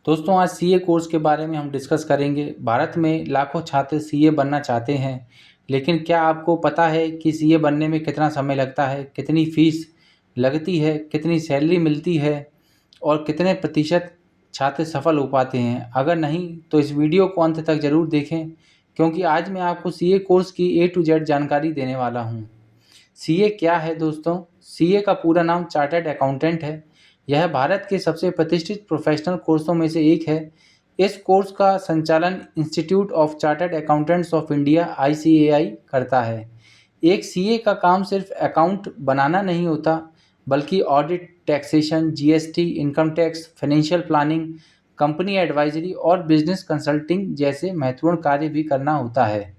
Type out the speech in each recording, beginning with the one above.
दोस्तों आज CA course के बारे में हम डिस्कस करेंगे। भारत में लाखों छात्र सीए बनना चाहते हैं, लेकिन क्या आपको पता है कि सीए बनने में कितना समय लगता है, कितनी फीस लगती है, कितनी सैलरी मिलती है और कितने प्रतिशत छात्र सफल हो पाते हैं? अगर नहीं तो इस वीडियो को अंत तक ज़रूर देखें, क्योंकि आज मैं आपको सीए कोर्स की ए टू जेड जानकारी देने वाला हूँ। सीए क्या है दोस्तों? सीए का पूरा नाम चार्टर्ड अकाउंटेंट है। यह भारत के सबसे प्रतिष्ठित प्रोफेशनल कोर्सों में से एक है। इस कोर्स का संचालन institute of chartered accountants of India (ICAI) करता है। एक सीए का काम सिर्फ अकाउंट बनाना नहीं होता, बल्कि audit, taxation, GST, income tax, financial planning, company advisory और बिजनेस कंसल्टिंग जैसे महत्वपूर्ण कार्य भी करना होता है।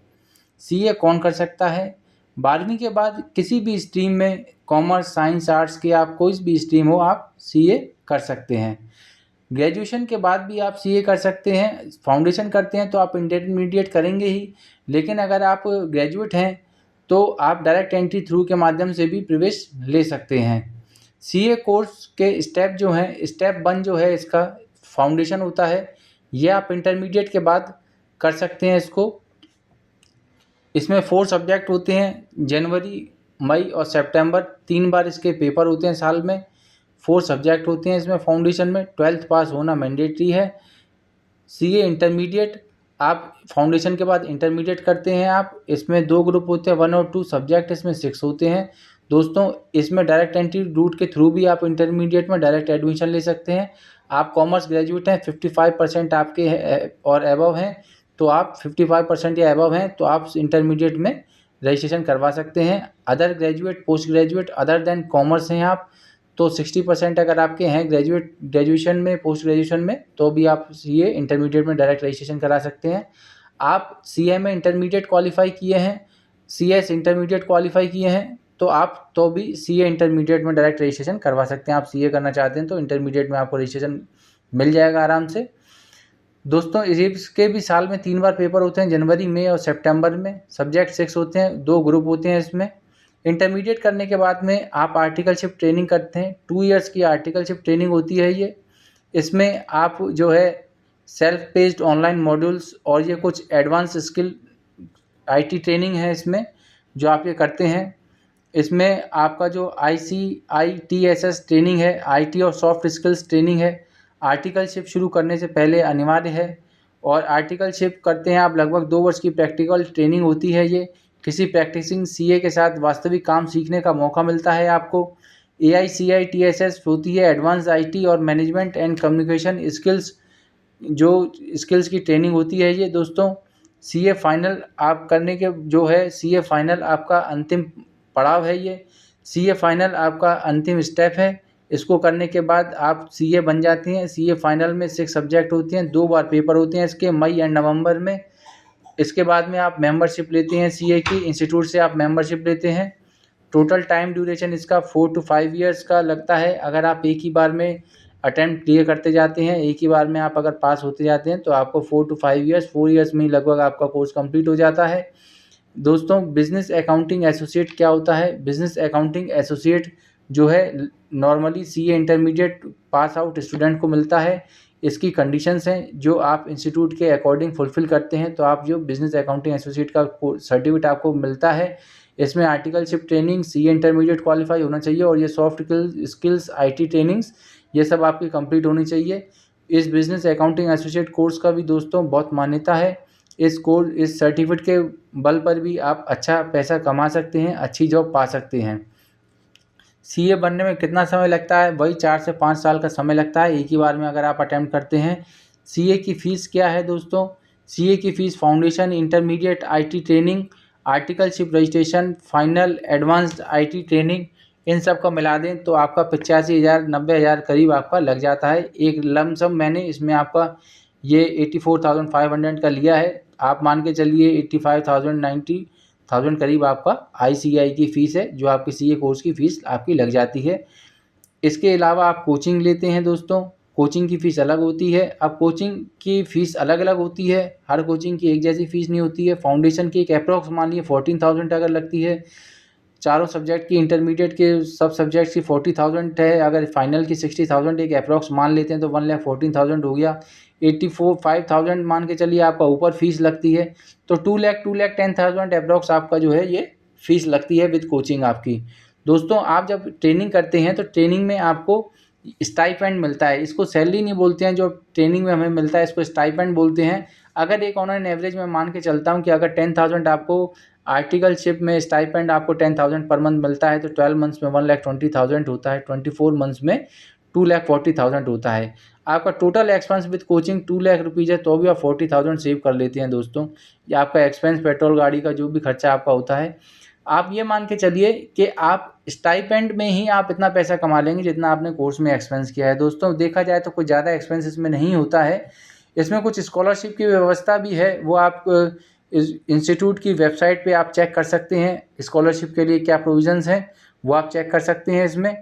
सीए कौन कर सकता है? 12वीं के बाद किसी भी स्ट्रीम में, कॉमर्स, साइंस, आर्ट्स के आप कोई भी स्ट्रीम हो, आप सीए कर सकते हैं। ग्रेजुएशन के बाद भी आप सीए कर सकते हैं। फाउंडेशन करते हैं तो आप इंटरमीडिएट करेंगे ही, लेकिन अगर आप ग्रेजुएट हैं तो आप डायरेक्ट एंट्री थ्रू के माध्यम से भी प्रवेश ले सकते हैं। सीए कोर्स के स्टेप जो हैं, स्टेप 1 जो है इसका फाउंडेशन होता है। ये आप इंटरमीडिएट के बाद कर सकते हैं इसको। इसमें 4 सब्जेक्ट होते हैं। जनवरी, मई और सितंबर 3 बार इसके पेपर होते हैं साल में। 4 सब्जेक्ट होते हैं इसमें। फाउंडेशन में 12th पास होना मैंडेटरी है। सीए इंटरमीडिएट, आप फाउंडेशन के बाद इंटरमीडिएट करते हैं आप। इसमें 2 ग्रुप होते हैं, 1 और 2 सब्जेक्ट इसमें 6 होते हैं। दोस्तों इसमें डायरेक्ट एंट्री रूट के थ्रू भी आप इंटरमीडिएट में डायरेक्ट एडमिशन ले सकते हैं। आप कॉमर्स ग्रेजुएट हैं, 55% आपके और अबव हैं, तो आप 55% या अबव हैं तो आप इंटरमीडिएट में रजिस्ट्रेशन करवा सकते हैं। Other graduate, post graduate other than commerce हैं आप, तो 60% अगर आपके हैं ग्रेजुएशन में, पोस्ट ग्रेजुएशन में, तो भी आप सीए इंटरमीडिएट में डायरेक्ट रजिस्ट्रेशन करा सकते हैं। आप सीए में इंटरमीडिएट क्वालिफाई किए हैं, सीएस इंटरमीडिएट क्वालिफाई किए हैं, तो आप तो भी सीए इंटरमीडिएट में डायरेक्ट रजिस्ट्रेशन करवा सकते हैं। आप सीए करना चाहते हैं तो इंटरमीडिएट में आपको रजिस्ट्रेशन मिल जाएगा आराम से। दोस्तों इसके भी साल में 3 बार पेपर होते हैं, जनवरी में और सितंबर में। सब्जेक्ट 6 होते हैं, 2 ग्रुप होते हैं इसमें। इंटरमीडिएट करने के बाद में आप आर्टिकलशिप ट्रेनिंग करते हैं। 2 इयर्स की आर्टिकलशिप ट्रेनिंग होती है ये। इसमें आप जो है सेल्फ पेस्ड ऑनलाइन मॉड्यूल्स और ये कुछ एडवांस स्किल आईटी ट्रेनिंग है इसमें जो आप ये करते हैं। इसमें आपका जो ICITSS ट्रेनिंग है, आईटी और सॉफ्ट स्किल्स ट्रेनिंग है, आर्टिकलशिप शुरू करने से पहले अनिवार्य है। और आर्टिकलशिप करते हैं आप, लगभग 2 वर्ष की प्रैक्टिकल ट्रेनिंग होती है ये। किसी प्रैक्टिसिंग सीए के साथ वास्तविक काम सीखने का मौका मिलता है आपको। AICITSS होती है एडवांस आईटी और मैनेजमेंट एंड कम्युनिकेशन स्किल्स, जो स्किल्स की ट्रेनिंग होती है ये। दोस्तों सीए फाइनल आप करने के जो है, सीए फाइनल आपका अंतिम पड़ाव है ये। सीए फाइनल आपका अंतिम स्टेप है। इसको करने के बाद आप सीए बन जाते हैं। सीए फाइनल में 6 सब्जेक्ट होते हैं, 2 बार पेपर होते हैं इसके, मई एंड नवंबर में। इसके बाद में आप मेंबरशिप लेते हैं सीए की, इंस्टीट्यूट से आप मेंबरशिप लेते हैं। टोटल टाइम ड्यूरेशन इसका 4 to 5 ईयर्स का लगता है। अगर आप एक ही बार में अटेम्प्ट क्लियर करते जाते हैं, एक ही बार में आप अगर पास होते जाते हैं, तो आपको 4 to 5 ईयर्स, 4 ईयर्स में ही लगभग आपका कोर्स कंप्लीट हो जाता है। दोस्तों बिजनेस अकाउंटिंग एसोसिएट क्या होता है? बिजनेस अकाउंटिंग एसोसिएट जो है normally CA intermediate pass out student को मिलता है। इसकी कंडीशंस हैं जो आप इंस्टीट्यूट के अकॉर्डिंग फुलफिल करते हैं तो आप जो बिजनेस अकाउंटिंग एसोसिएट का सर्टिफिकेट आपको मिलता है। इसमें articleship training, CA intermediate qualify होना चाहिए और ये सॉफ्ट स्किल्स, आईटी ट्रेनिंग्स, ये सब आपकी कंप्लीट होनी चाहिए। इस बिजनेस अकाउंटिंग एसोसिएट कोर्स का भी दोस्तों बहुत मान्यता है। इस सर्टिफिकेट के बल पर भी आप अच्छा पैसा कमा सकते हैं, अच्छी जॉब पा सकते हैं। सीए बनने में कितना समय लगता है? वही 4 से 5 साल का समय लगता है एक ही बार में अगर आप अटेम्प्ट करते हैं। सीए की फ़ीस क्या है दोस्तों? सीए की fees foundation, intermediate IT training, articleship registration, final, advanced IT training, इन सब का मिला दें तो आपका 85,000 90,000 करीब आपका लग जाता है। एक लमसम मैंने इसमें आपका ये 84,500 का लिया है। आप मान के चलिए 85,000 90,000 करीब आपका ICAI की फ़ीस है, जो आपकी सीए कोर्स की फ़ीस आपकी लग जाती है। इसके अलावा आप कोचिंग लेते हैं दोस्तों, कोचिंग की फ़ीस अलग होती है। अब कोचिंग की फ़ीस अलग अलग होती है, हर कोचिंग की एक जैसी फ़ीस नहीं होती है। फाउंडेशन की एक अप्रॉक्स मान लीजिए 14,000 अगर लगती है, चारों सब्जेक्ट की, इंटरमीडिएट के सब सब्जेक्ट्स की 40,000 है, अगर फाइनल की 60,000 एक अप्रॉक्स मान लेते हैं तो 1,14,000 हो गया। 85,000 मान के चलिए आपका ऊपर फीस लगती है, तो 2,10,000 अप्रॉक्स आपका जो है ये फीस लगती है विद कोचिंग आपकी। दोस्तों आप जब ट्रेनिंग करते हैं तो ट्रेनिंग में आपको स्टाइपेंड मिलता है, इसको सैलरी नहीं बोलते हैं, जो ट्रेनिंग में हमें मिलता है इसको स्टाइपेंड बोलते हैं। अगर एक ऑन एवरेज में मान के चलता हूँ कि अगर 10,000 आपको आर्टिकलशिप में स्टाइपेंड आपको 10,000 पर मंथ मिलता है तो 12 मंथ्स में 1,20,000 होता है, 24 मंथ्स में 2,40,000 होता है। आपका total expense with coaching 2 lakh rupees है, तो भी आप 40,000 सेव कर लेते हैं दोस्तों। या आपका एक्सपेंस पेट्रोल गाड़ी का जो भी खर्चा आपका होता है, आप ये मान के चलिए कि आप स्टाइपेंड में ही आप इतना पैसा कमा लेंगे जितना आपने कोर्स में एक्सपेंस किया है। दोस्तों देखा जाए तो कुछ ज़्यादा एक्सपेंस इसमें नहीं होता है, इसमें कुछ स्कॉलरशिप की व्यवस्था भी है, वो आप इस इंस्टीट्यूट की वेबसाइट पे आप चेक कर सकते हैं, स्कॉलरशिप के लिए क्या प्रोविजंस हैं वो आप चेक कर सकते हैं इसमें।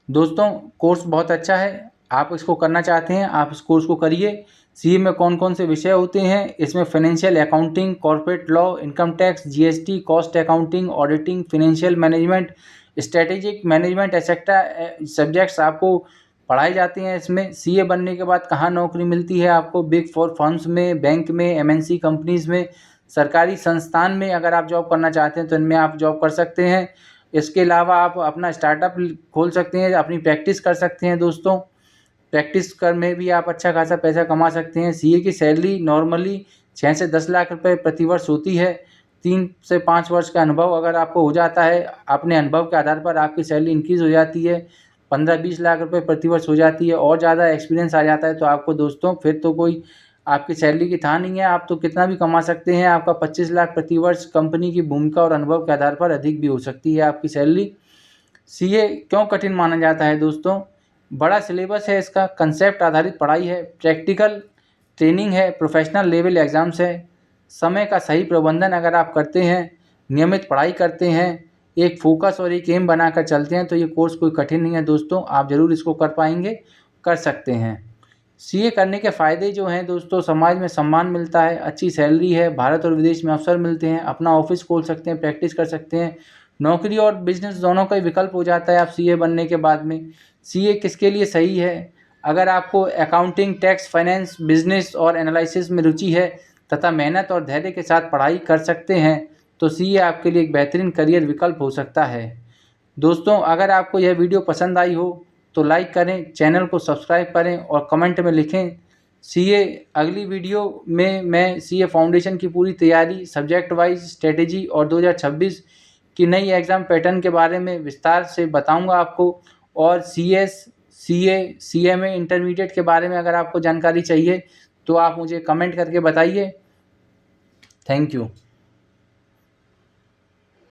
दोस्तों कोर्स बहुत अच्छा है, आप इसको करना चाहते हैं आप इस कोर्स को करिए। सीए में कौन कौन से विषय होते हैं, इसमें financial accounting, corporate law, income tax, GST, cost accounting, auditing, financial management, strategic management etcetera subjects आपको पढ़ाए जाते हैं। इसमें सीए बनने के बाद कहाँ नौकरी मिलती है आपको, बिग फोर फर्म्स में, बैंक में, एमएनसी कंपनीज़ में, सरकारी संस्थान में अगर आप जॉब करना चाहते हैं तो इनमें आप जॉब कर सकते हैं। इसके अलावा आप अपना स्टार्टअप खोल सकते हैं, अपनी प्रैक्टिस कर सकते हैं। दोस्तों प्रैक्टिस कर में भी आप अच्छा खासा पैसा कमा सकते हैं। सीए की सैलरी नॉर्मली 6 से 10 लाख रुपए प्रतिवर्ष होती है। 3 से 5 वर्ष का अनुभव अगर आपको हो जाता है, अपने अनुभव के आधार पर आपकी सैलरी इंक्रीज़ हो जाती है, 15-20 लाख रुपए प्रतिवर्ष हो जाती है। और ज़्यादा एक्सपीरियंस आ जाता है तो आपको दोस्तों फिर तो कोई आपकी सैलरी की था नहीं है, आप तो कितना भी कमा सकते हैं। आपका 25 लाख प्रतिवर्ष कंपनी की भूमिका और अनुभव के आधार पर अधिक भी हो सकती है आपकी सैलरी। सीए क्यों कठिन माना जाता है दोस्तों, बड़ा सिलेबस है इसका, कंसेप्ट आधारित पढ़ाई है, प्रैक्टिकल ट्रेनिंग है, प्रोफेशनल लेवल एग्ज़ाम्स है। समय का सही प्रबंधन अगर आप करते हैं, नियमित पढ़ाई करते हैं, एक फोकस और एक एम बनाकर चलते हैं तो ये कोर्स कोई कठिन नहीं है दोस्तों, आप ज़रूर इसको कर पाएंगे, कर सकते हैं। सीए करने के फ़ायदे जो हैं दोस्तों, समाज में सम्मान मिलता है, अच्छी सैलरी है, भारत और विदेश में अवसर मिलते हैं, अपना ऑफिस खोल सकते हैं, प्रैक्टिस कर सकते हैं, नौकरी और बिजनेस दोनों का ही विकल्प हो जाता है आप सीए बनने के बाद में। सीए किसके लिए सही है, अगर आपको अकाउंटिंग, टैक्स, फाइनेंस, बिजनेस और एनालिसिस में रुचि है तथा मेहनत और धैर्य के साथ पढ़ाई कर सकते हैं तो सीए आपके लिए एक बेहतरीन करियर विकल्प हो सकता है। दोस्तों अगर आपको यह वीडियो पसंद आई हो तो लाइक करें, चैनल को सब्सक्राइब करें और कमेंट में लिखें सीए। अगली वीडियो में मैं सीए फाउंडेशन की पूरी तैयारी, सब्जेक्ट वाइज स्ट्रेटेजी और 2026 की नई एग्ज़ाम पैटर्न के बारे में विस्तार से बताऊंगा आपको। और सीएस, सीए, सीएमए इंटरमीडिएट के बारे में अगर आपको जानकारी चाहिए तो आप मुझे कमेंट करके बताइए। Thank you.